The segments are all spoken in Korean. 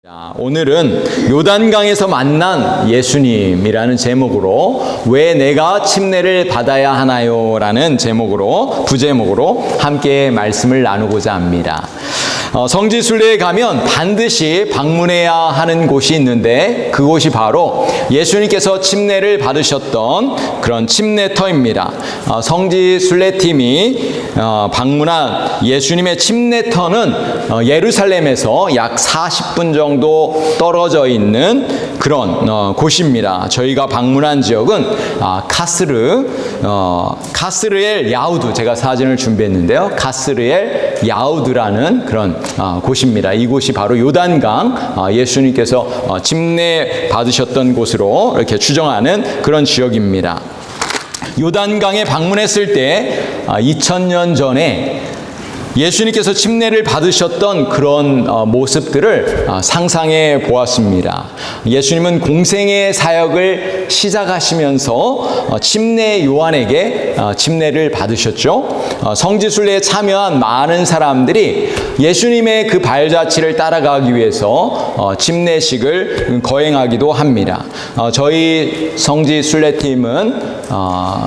자, 오늘은 요단강에서 만난 예수님이라는 제목으로 왜 내가 침례를 받아야 하나요? 라는 부제목으로 함께 말씀을 나누고자 합니다. 성지순례에 가면 반드시 방문해야 하는 곳이 있는데 그곳이 바로 예수님께서 침례를 받으셨던 그런 침례터입니다. 성지순례팀이 방문한 예수님의 침례터는 예루살렘에서 약 40분 정도 떨어져 있는 그런 곳입니다. 저희가 방문한 지역은 카스르엘 야우드, 제가 사진을 준비했는데요. 카스르엘 야우드라는 그런 곳입니다. 이곳이 바로 요단강, 예수님께서 침례 받으셨던 곳으로 이렇게 추정하는 그런 지역입니다. 요단강에 방문했을 때 2000년 전에 예수님께서 침례를 받으셨던 그런 모습들을 상상해 보았습니다. 예수님은 공생의 사역을 시작하시면서 침례 요한에게 침례를 받으셨죠. 성지순례에 참여한 많은 사람들이 예수님의 그 발자취를 따라가기 위해서 침례식을 거행하기도 합니다. 저희 성지순례팀은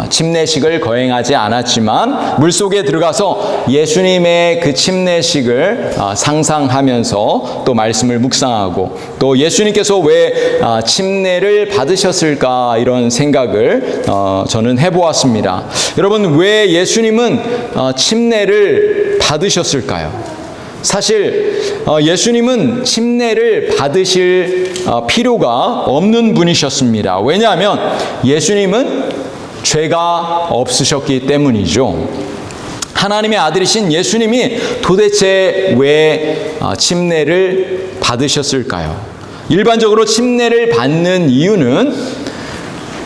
침례식을 거행하지 않았지만 물속에 들어가서 예수님의 그 침례식을 상상하면서 또 말씀을 묵상하고 또 예수님께서 왜 침례를 받으셨을까 이런 생각을 저는 해보았습니다. 여러분, 왜 예수님은 침례를 받으셨을까요? 사실 예수님은 침례를 받으실 필요가 없는 분이셨습니다. 왜냐하면 예수님은 죄가 없으셨기 때문이죠. 하나님의 아들이신 예수님이 도대체 왜 침례를 받으셨을까요? 일반적으로 침례를 받는 이유는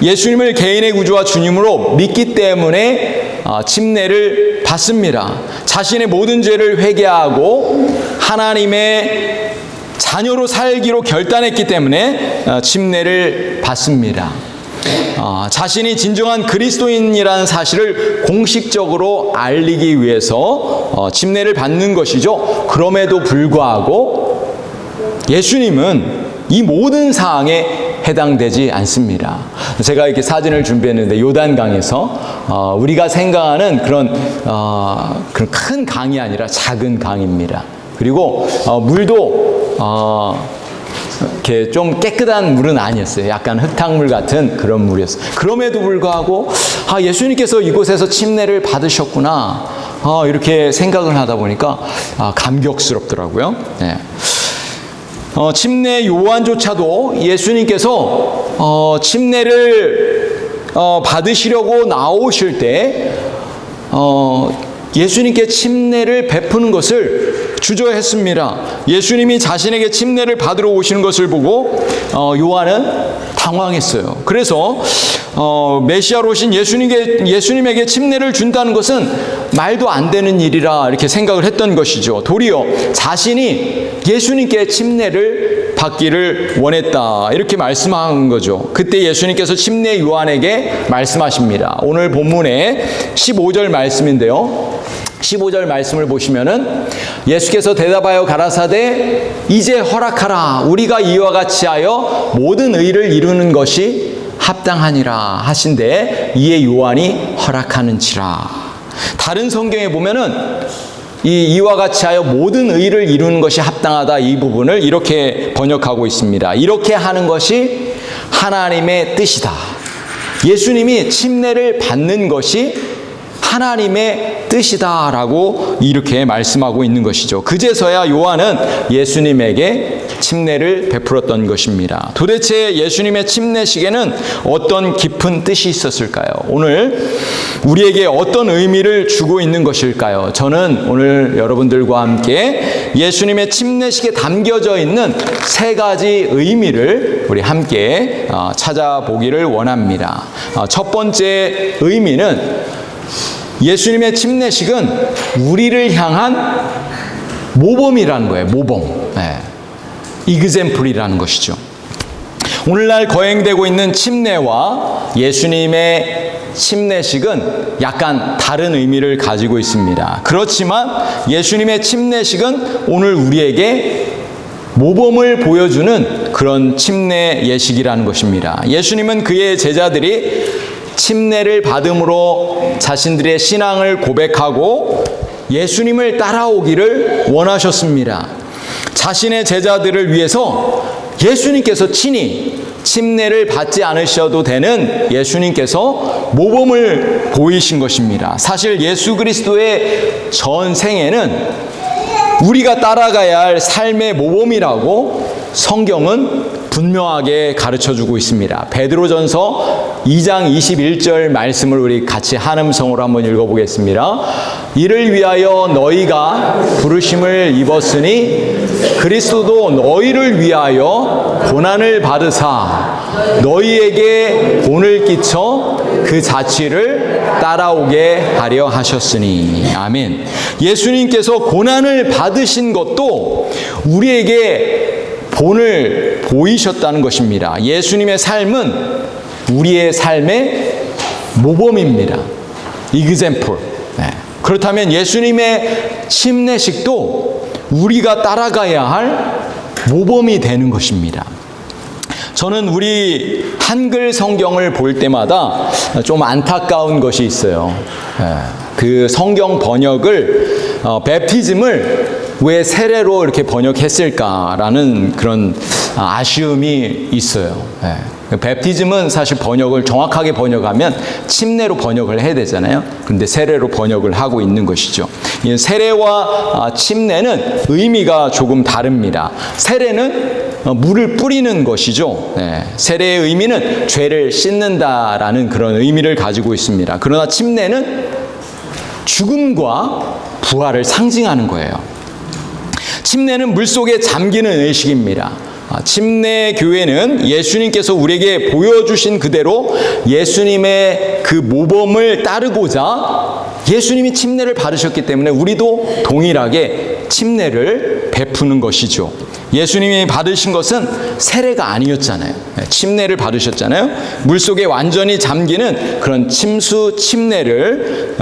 예수님을 개인의 구주와 주님으로 믿기 때문에 침례를 받습니다. 자신의 모든 죄를 회개하고 하나님의 자녀로 살기로 결단했기 때문에 침례를 받습니다. 자신이 진정한 그리스도인이라는 사실을 공식적으로 알리기 위해서 침례를 받는 것이죠. 그럼에도 불구하고 예수님은 이 모든 사항에 해당되지 않습니다. 제가 이렇게 사진을 준비했는데 요단강에서 우리가 생각하는 그런 큰 강이 아니라 작은 강입니다. 그리고 물도 이렇게 좀 깨끗한 물은 아니었어요. 약간 흙탕물 같은 그런 물이었어요. 그럼에도 불구하고 예수님께서 이곳에서 침례를 받으셨구나 이렇게 생각을 하다 보니까 감격스럽더라고요. 네. 침례 요한조차도 예수님께서 침례를 받으시려고 나오실 때 예수님께 침례를 베푸는 것을 주저했습니다. 예수님이 자신에게 침례를 받으러 오시는 것을 보고 요한은 당황했어요. 그래서 메시아로 오신 예수님에게 침례를 준다는 것은 말도 안 되는 일이라 이렇게 생각을 했던 것이죠. 도리어 자신이 예수님께 침례를 받기를 원했다 이렇게 말씀한 거죠. 그때 예수님께서 침례 요한에게 말씀하십니다. 오늘 본문의 15절 말씀인데요. 15절 말씀을 보시면은 예수께서 대답하여 가라사대 이제 허락하라. 우리가 이와 같이 하여 모든 의를 이루는 것이 합당하니라 하신데 이에 요한이 허락하는지라. 다른 성경에 보면은 이와 같이 하여 모든 의를 이루는 것이 합당하다 이 부분을 이렇게 번역하고 있습니다. 이렇게 하는 것이 하나님의 뜻이다. 예수님이 침례를 받는 것이 하나님의 뜻이다라고 이렇게 말씀하고 있는 것이죠. 그제서야 요한은 예수님에게 침례를 베풀었던 것입니다. 도대체 예수님의 침례식에는 어떤 깊은 뜻이 있었을까요? 오늘 우리에게 어떤 의미를 주고 있는 것일까요? 저는 오늘 여러분들과 함께 예수님의 침례식에 담겨져 있는 세 가지 의미를 우리 함께 찾아보기를 원합니다. 첫 번째 의미는 예수님의 침례식은 우리를 향한 모범이라는 거예요. 모범. 이그젬플이라는 것이죠. 오늘날 거행되고 있는 침례와 예수님의 침례식은 약간 다른 의미를 가지고 있습니다. 그렇지만 예수님의 침례식은 오늘 우리에게 모범을 보여주는 그런 침례 예식이라는 것입니다. 예수님은 그의 제자들이 침례를 받음으로 자신들의 신앙을 고백하고 예수님을 따라오기를 원하셨습니다. 자신의 제자들을 위해서 예수님께서 친히 침례를 받지 않으셔도 되는 예수님께서 모범을 보이신 것입니다. 사실 예수 그리스도의 전 생애는 우리가 따라가야 할 삶의 모범이라고 성경은 분명하게 가르쳐주고 있습니다. 베드로전서 2장 21절 말씀을 우리 같이 한음성으로 한번 읽어보겠습니다. 이를 위하여 너희가 부르심을 입었으니 그리스도도 너희를 위하여 고난을 받으사 너희에게 본을 끼쳐 그 자취를 따라오게 하려 하셨으니. 아멘. 예수님께서 고난을 받으신 것도 우리에게 본을 보이셨다는 것입니다. 예수님의 삶은 우리의 삶의 모범입니다. example. 네. 그렇다면 예수님의 침례식도 우리가 따라가야 할 모범이 되는 것입니다. 저는 우리 한글 성경을 볼 때마다 좀 안타까운 것이 있어요. 그 성경 번역을 베프티즘을 왜 세례로 이렇게 번역했을까라는 그런 아쉬움이 있어요. 베프티즘은 사실 번역을 정확하게 번역하면 침례로 번역을 해야 되잖아요. 그런데 세례로 번역을 하고 있는 것이죠. 세례와 침례는 의미가 조금 다릅니다. 세례는 물을 뿌리는 것이죠. 세례의 의미는 죄를 씻는다라는 그런 의미를 가지고 있습니다. 그러나 침례는 죽음과 부활을 상징하는 거예요. 침례는 물속에 잠기는 의식입니다. 침례 교회는 예수님께서 우리에게 보여주신 그대로 예수님의 그 모범을 따르고자 예수님이 침례를 받으셨기 때문에 우리도 동일하게 침례를 베푸는 것이죠. 예수님이 받으신 것은 세례가 아니었잖아요. 침례를 받으셨잖아요. 물속에 완전히 잠기는 그런 침례를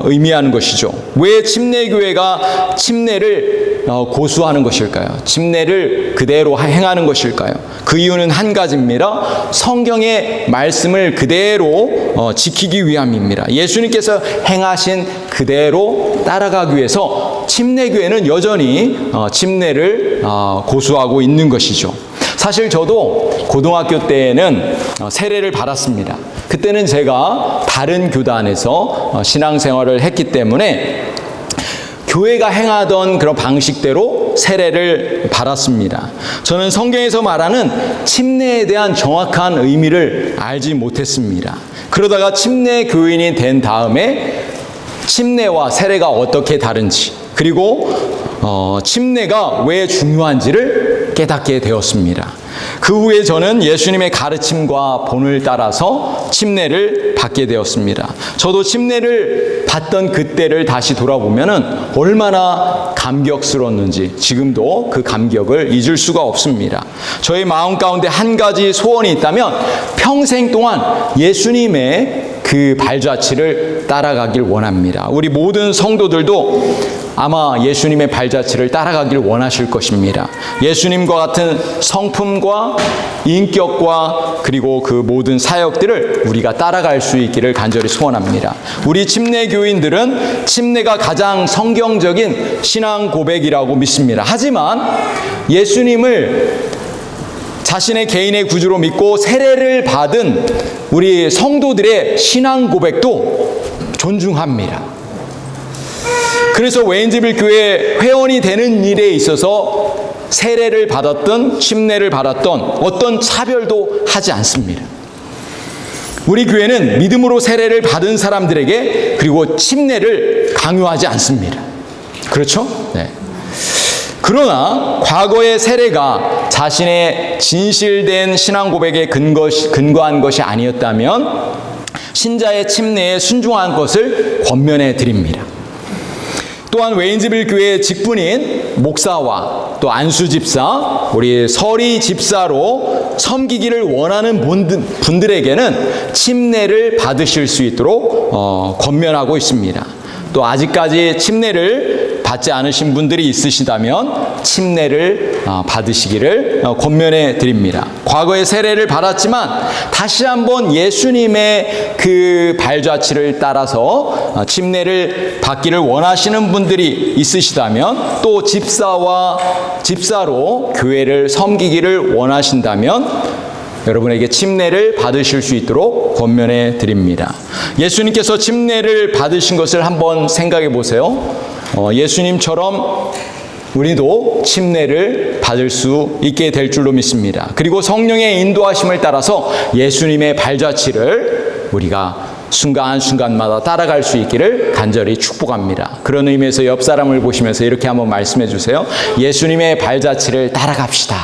의미하는 것이죠. 왜 침례교회가 침례를 고수하는 것일까요? 침례를 그대로 행하는 것일까요? 그 이유는 한 가지입니다. 성경의 말씀을 그대로 지키기 위함입니다. 예수님께서 행하신 그대로 따라가기 위해서 침례교회는 여전히 침례를 고수하고 있는 것이죠. 사실 저도 고등학교 때에는 세례를 받았습니다. 그때는 제가 다른 교단에서 신앙생활을 했기 때문에 교회가 행하던 그런 방식대로 세례를 받았습니다. 저는 성경에서 말하는 침례에 대한 정확한 의미를 알지 못했습니다. 그러다가 침례 교인이 된 다음에 침례와 세례가 어떻게 다른지, 그리고 침례가 왜 중요한지를 깨닫게 되었습니다. 그 후에 저는 예수님의 가르침과 본을 따라서 침례를 받게 되었습니다. 저도 침례를 받던 그때를 다시 돌아보면은 얼마나 감격스러웠는지 지금도 그 감격을 잊을 수가 없습니다. 저의 마음 가운데 한 가지 소원이 있다면 평생 동안 예수님의 그 발자취를 따라가길 원합니다. 우리 모든 성도들도 아마 예수님의 발자취를 따라가길 원하실 것입니다. 예수님과 같은 성품과 인격과 그리고 그 모든 사역들을 우리가 따라갈 수 있기를 간절히 소원합니다. 우리 침례교인들은 침례가 가장 성경적인 신앙 고백이라고 믿습니다. 하지만 예수님을 자신의 개인의 구주로 믿고 세례를 받은 우리 성도들의 신앙 고백도 존중합니다. 그래서 웨인즈빌 교회 회원이 되는 일에 있어서 세례를 받았던 침례를 받았던 어떤 차별도 하지 않습니다. 우리 교회는 믿음으로 세례를 받은 사람들에게 그리고 침례를 강요하지 않습니다. 그렇죠? 네. 그러나 과거의 세례가 자신의 진실된 신앙 고백에 근거한 것이 아니었다면 신자의 침례에 순종한 것을 권면해 드립니다. 또한 웨인즈빌 교회의 직분인 목사와 또 안수 집사, 우리 서리 집사로 섬기기를 원하는 분들에게는 침례를 받으실 수 있도록 권면하고 있습니다. 또 아직까지 침례를 받지 않으신 분들이 있으시다면 침례를 받으시기를 권면해 드립니다. 과거의 세례를 받았지만 다시 한번 예수님의 그 발자취를 따라서 침례를 받기를 원하시는 분들이 있으시다면, 또 집사로 교회를 섬기기를 원하신다면 여러분에게 침례를 받으실 수 있도록 권면해 드립니다. 예수님께서 침례를 받으신 것을 한번 생각해 보세요. 예수님처럼 우리도 침례를 받을 수 있게 될 줄로 믿습니다. 그리고 성령의 인도하심을 따라서 예수님의 발자취를 우리가 순간순간마다 따라갈 수 있기를 간절히 축복합니다. 그런 의미에서 옆 사람을 보시면서 이렇게 한번 말씀해 주세요. 예수님의 발자취를 따라갑시다.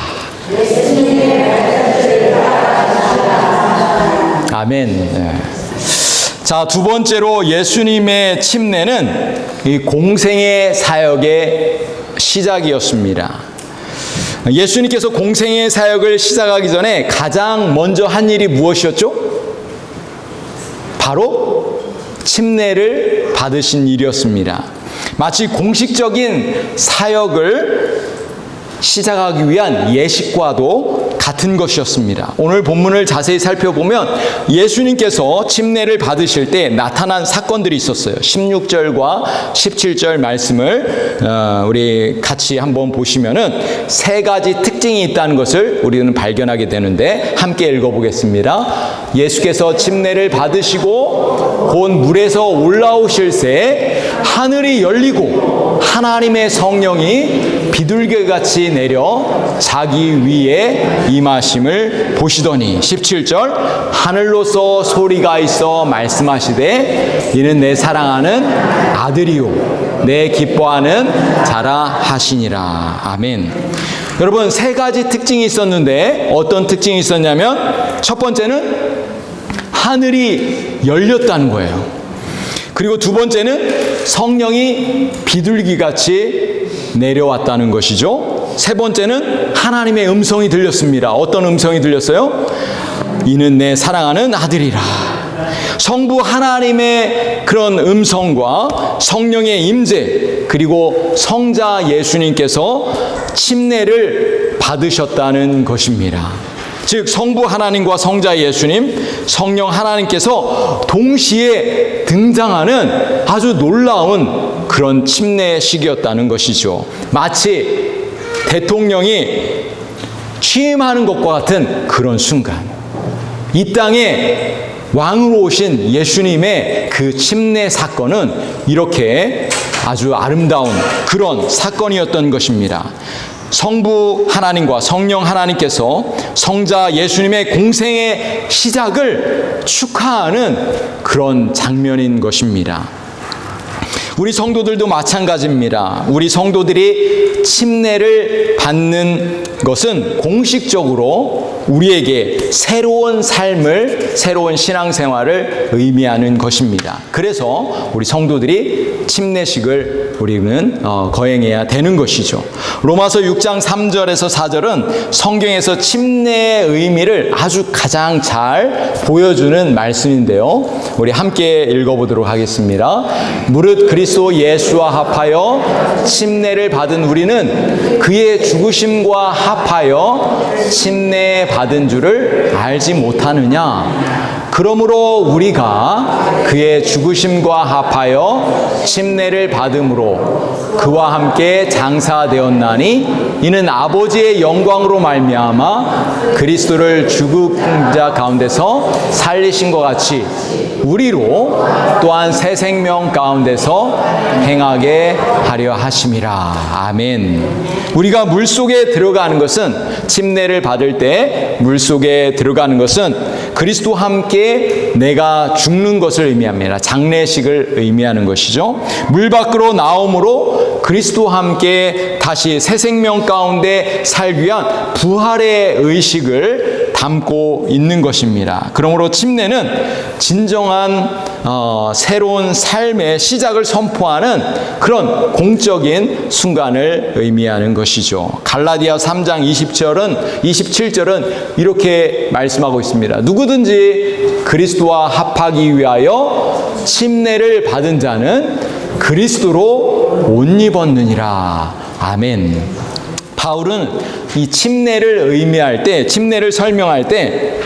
아멘. 자, 두 번째로 예수님의 침례는 이 공생의 사역의 시작이었습니다. 예수님께서 공생의 사역을 시작하기 전에 가장 먼저 한 일이 무엇이었죠? 바로 침례를 받으신 일이었습니다. 마치 공식적인 사역을 시작하기 위한 예식과도 같은 것이었습니다. 오늘 본문을 자세히 살펴보면 예수님께서 침례를 받으실 때 나타난 사건들이 있었어요. 16절과 17절 말씀을 우리 같이 한번 보시면은 세 가지 특징이 있다는 것을 우리는 발견하게 되는데, 함께 읽어보겠습니다. 예수께서 침례를 받으시고 곧 물에서 올라오실새 하늘이 열리고 하나님의 성령이 비둘기같이 내려 자기 위에 임하심을 보시더니, 17절, 하늘로서 소리가 있어 말씀하시되 이는 내 사랑하는 아들이요 내 기뻐하는 자라 하시니라. 아멘. 여러분, 세 가지 특징이 있었는데 어떤 특징이 있었냐면, 첫 번째는 하늘이 열렸다는 거예요. 그리고 두 번째는 성령이 비둘기같이 내려왔다는 것이죠. 세 번째는 하나님의 음성이 들렸습니다. 어떤 음성이 들렸어요? 이는 내 사랑하는 아들이라. 성부 하나님의 그런 음성과 성령의 임재, 그리고 성자 예수님께서 침례를 받으셨다는 것입니다. 즉 성부 하나님과 성자 예수님, 성령 하나님께서 동시에 등장하는 아주 놀라운 그런 침례식이었다는 것이죠. 마치 대통령이 취임하는 것과 같은 그런 순간, 이 땅에 왕으로 오신 예수님의 그 침례 사건은 이렇게 아주 아름다운 그런 사건이었던 것입니다. 성부 하나님과 성령 하나님께서 성자 예수님의 공생의 시작을 축하하는 그런 장면인 것입니다. 우리 성도들도 마찬가지입니다. 우리 성도들이 침례를 받는 것은 공식적으로 우리에게 새로운 삶을, 새로운 신앙생활을 의미하는 것입니다. 그래서 우리 성도들이 침례식을 우리는 거행해야 되는 것이죠. 로마서 6장 3절에서 4절은 성경에서 침례의 의미를 아주 가장 잘 보여주는 말씀인데요. 우리 함께 읽어보도록 하겠습니다. 무릇 그리스도 예수와 합하여 침례를 받은 우리는 그의 죽으심과 합하여 침례 받은 줄을 알지 못하느냐? 그러므로 우리가 그의 죽으심과 합하여 침례를 받음으로 그와 함께 장사되었나니 이는 아버지의 영광으로 말미암아 그리스도를 죽은 자 가운데서 살리신 것 같이 우리로 또한 새 생명 가운데서 행하게 하려 하심이라. 아멘. 우리가 물속에 들어가는 것은, 침례를 받을 때 물속에 들어가는 것은 그리스도와 함께 내가 죽는 것을 의미합니다. 장례식을 의미하는 것이죠. 물 밖으로 나옴으로 그리스도와 함께 다시 새 생명 가운데 살기 위한 부활의 의식을 담고 있는 것입니다. 그러므로 침례는 진정한 새로운 삶의 시작을 선포하는 그런 공적인 순간을 의미하는 것이죠. 갈라디아 3장 27절은 이렇게 말씀하고 있습니다. 누구든지 그리스도와 합하기 위하여 침례를 받은 자는 그리스도로 옷 입었느니라. 아멘. 바울은 이 침례를 의미할 때, 침례를 설명할 때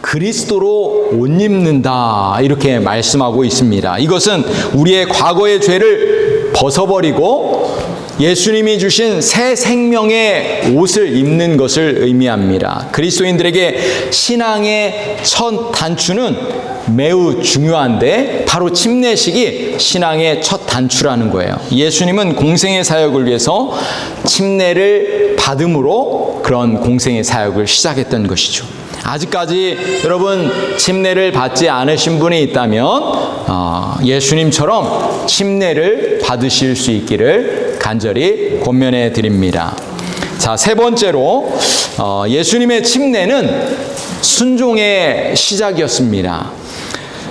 그리스도로 옷 입는다 이렇게 말씀하고 있습니다. 이것은 우리의 과거의 죄를 벗어버리고 예수님이 주신 새 생명의 옷을 입는 것을 의미합니다. 그리스도인들에게 신앙의 첫 단추는 매우 중요한데 바로 침례식이 신앙의 첫 단추라는 거예요. 예수님은 공생의 사역을 위해서 침례를 받음으로 그런 공생의 사역을 시작했던 것이죠. 아직까지 여러분 침례를 받지 않으신 분이 있다면 예수님처럼 침례를 받으실 수 있기를 간절히 권면해 드립니다. 자, 세 번째로 예수님의 침례는 순종의 시작이었습니다.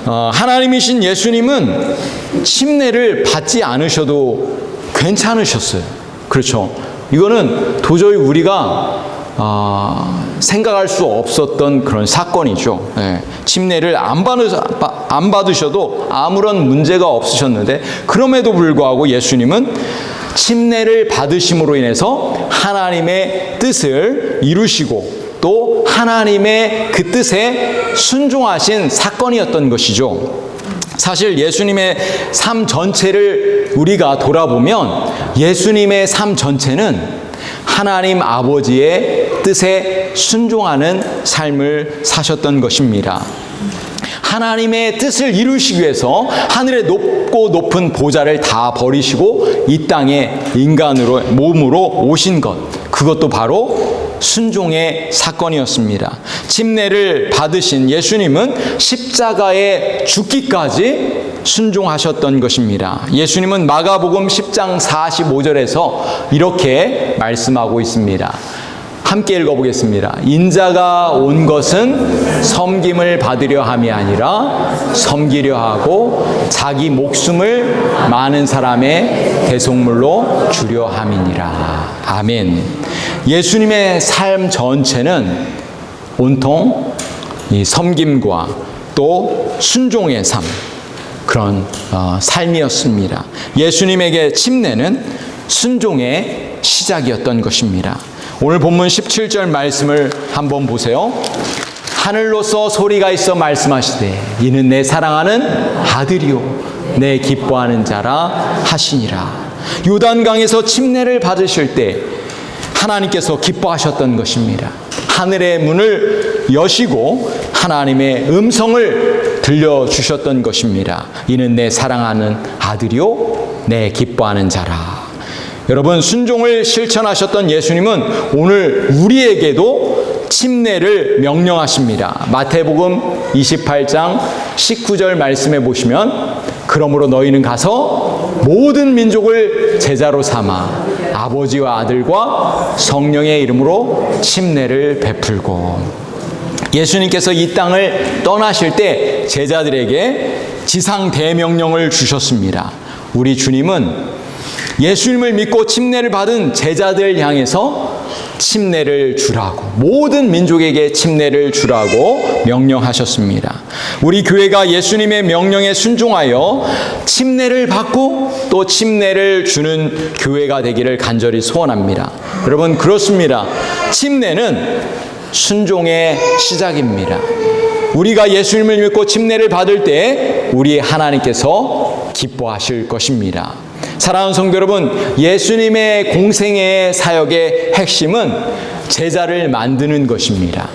하나님이신 예수님은 침례를 받지 않으셔도 괜찮으셨어요. 그렇죠? 이거는 도저히 우리가 생각할 수 없었던 그런 사건이죠. 침례를 안 받으셔도 아무런 문제가 없으셨는데 그럼에도 불구하고 예수님은 침례를 받으심으로 인해서 하나님의 뜻을 이루시고 또 하나님의 그 뜻에 순종하신 사건이었던 것이죠. 사실 예수님의 삶 전체를 우리가 돌아보면 예수님의 삶 전체는 하나님 아버지의 뜻에 순종하는 삶을 사셨던 것입니다. 하나님의 뜻을 이루시기 위해서 하늘의 높고 높은 보좌를 다 버리시고 이 땅에 인간으로 몸으로 오신 것, 그것도 바로 순종의 사건이었습니다. 침례를 받으신 예수님은 십자가에 죽기까지 순종하셨던 것입니다. 예수님은 마가복음 10장 45절에서 이렇게 말씀하고 있습니다. 함께 읽어보겠습니다. 인자가 온 것은 섬김을 받으려 함이 아니라 섬기려 하고 자기 목숨을 많은 사람의 대속물로 주려 함이니라. 아멘. 예수님의 삶 전체는 온통 이 섬김과 또 순종의 삶, 그런 삶이었습니다. 예수님에게 침례는 순종의 시작이었던 것입니다. 오늘 본문 17절 말씀을 한번 보세요. 하늘로서 소리가 있어 말씀하시되 이는 내 사랑하는 아들이요 내 기뻐하는 자라 하시니라. 요단강에서 침례를 받으실 때 하나님께서 기뻐하셨던 것입니다. 하늘의 문을 여시고 하나님의 음성을 들려주셨던 것입니다. 이는 내 사랑하는 아들이요 내 기뻐하는 자라. 여러분, 순종을 실천하셨던 예수님은 오늘 우리에게도 침례를 명령하십니다. 마태복음 28장 19절 말씀해 보시면 그러므로 너희는 가서 모든 민족을 제자로 삼아 아버지와 아들과 성령의 이름으로 침례를 베풀고. 예수님께서 이 땅을 떠나실 때 제자들에게 지상 대명령을 주셨습니다. 우리 주님은 예수님을 믿고 침례를 받은 제자들 향해서 침례를 주라고, 모든 민족에게 침례를 주라고 명령하셨습니다. 우리 교회가 예수님의 명령에 순종하여 침례를 받고 또 침례를 주는 교회가 되기를 간절히 소원합니다. 여러분, 그렇습니다. 침례는 순종의 시작입니다. 우리가 예수님을 믿고 침례를 받을 때 우리 하나님께서 기뻐하실 것입니다. 사랑하는 성도 여러분, 예수님의 공생의 사역의 핵심은 제자를 만드는 것입니다.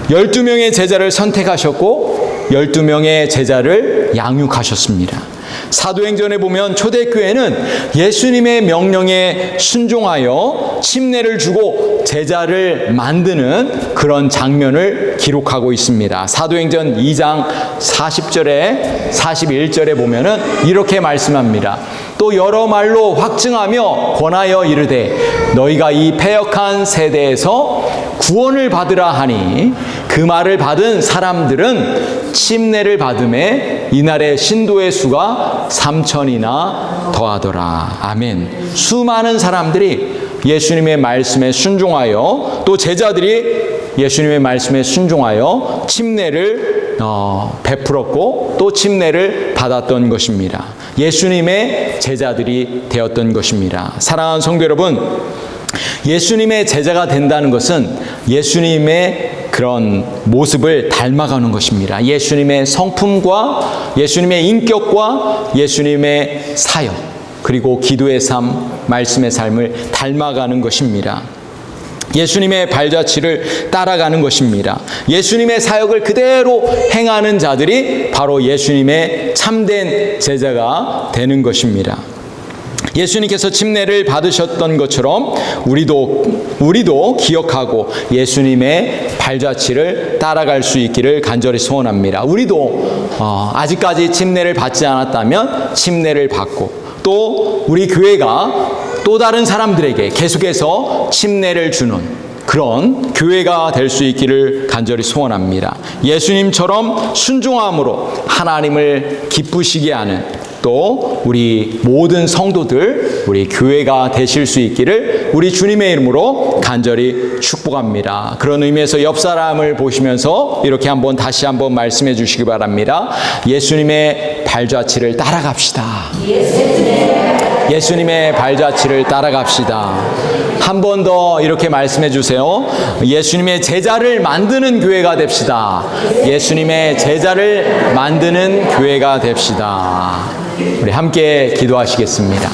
12명의 제자를 선택하셨고 12명의 제자를 양육하셨습니다. 사도행전에 보면 초대교회는 예수님의 명령에 순종하여 침례를 주고 제자를 만드는 그런 장면을 기록하고 있습니다. 사도행전 2장 40절에 41절에 보면은 이렇게 말씀합니다. 또 여러 말로 확증하며 권하여 이르되 너희가 이 패역한 세대에서 구원을 받으라 하니 그 말을 받은 사람들은 침례를 받음에 이날의 신도의 수가 3,000이나 더하더라. 아멘. 수많은 사람들이 예수님의 말씀에 순종하여 또 제자들이 예수님의 말씀에 순종하여 침례를 베풀었고 또 침례를 받았던 것입니다. 예수님의 제자들이 되었던 것입니다. 사랑하는 성도 여러분, 예수님의 제자가 된다는 것은 예수님의 그런 모습을 닮아가는 것입니다. 예수님의 성품과 예수님의 인격과 예수님의 사역, 그리고 기도의 삶, 말씀의 삶을 닮아가는 것입니다. 예수님의 발자취를 따라가는 것입니다. 예수님의 사역을 그대로 행하는 자들이 바로 예수님의 참된 제자가 되는 것입니다. 예수님께서 침례를 받으셨던 것처럼 우리도 기억하고 예수님의 발자취를 따라갈 수 있기를 간절히 소원합니다. 우리도 아직까지 침례를 받지 않았다면 침례를 받고, 또 우리 교회가 또 다른 사람들에게 계속해서 침례를 주는 그런 교회가 될 수 있기를 간절히 소원합니다. 예수님처럼 순종함으로 하나님을 기쁘시게 하는, 또 우리 모든 성도들, 우리 교회가 되실 수 있기를 우리 주님의 이름으로 간절히 축복합니다. 그런 의미에서 옆 사람을 보시면서 이렇게 다시 한번 말씀해 주시기 바랍니다. 예수님의 발자취를 따라갑시다. 예수님의 발자취를 따라갑시다. 한 번 더 이렇게 말씀해 주세요. 예수님의 제자를 만드는 교회가 됩시다. 예수님의 제자를 만드는 교회가 됩시다. 우리 함께 기도하시겠습니다.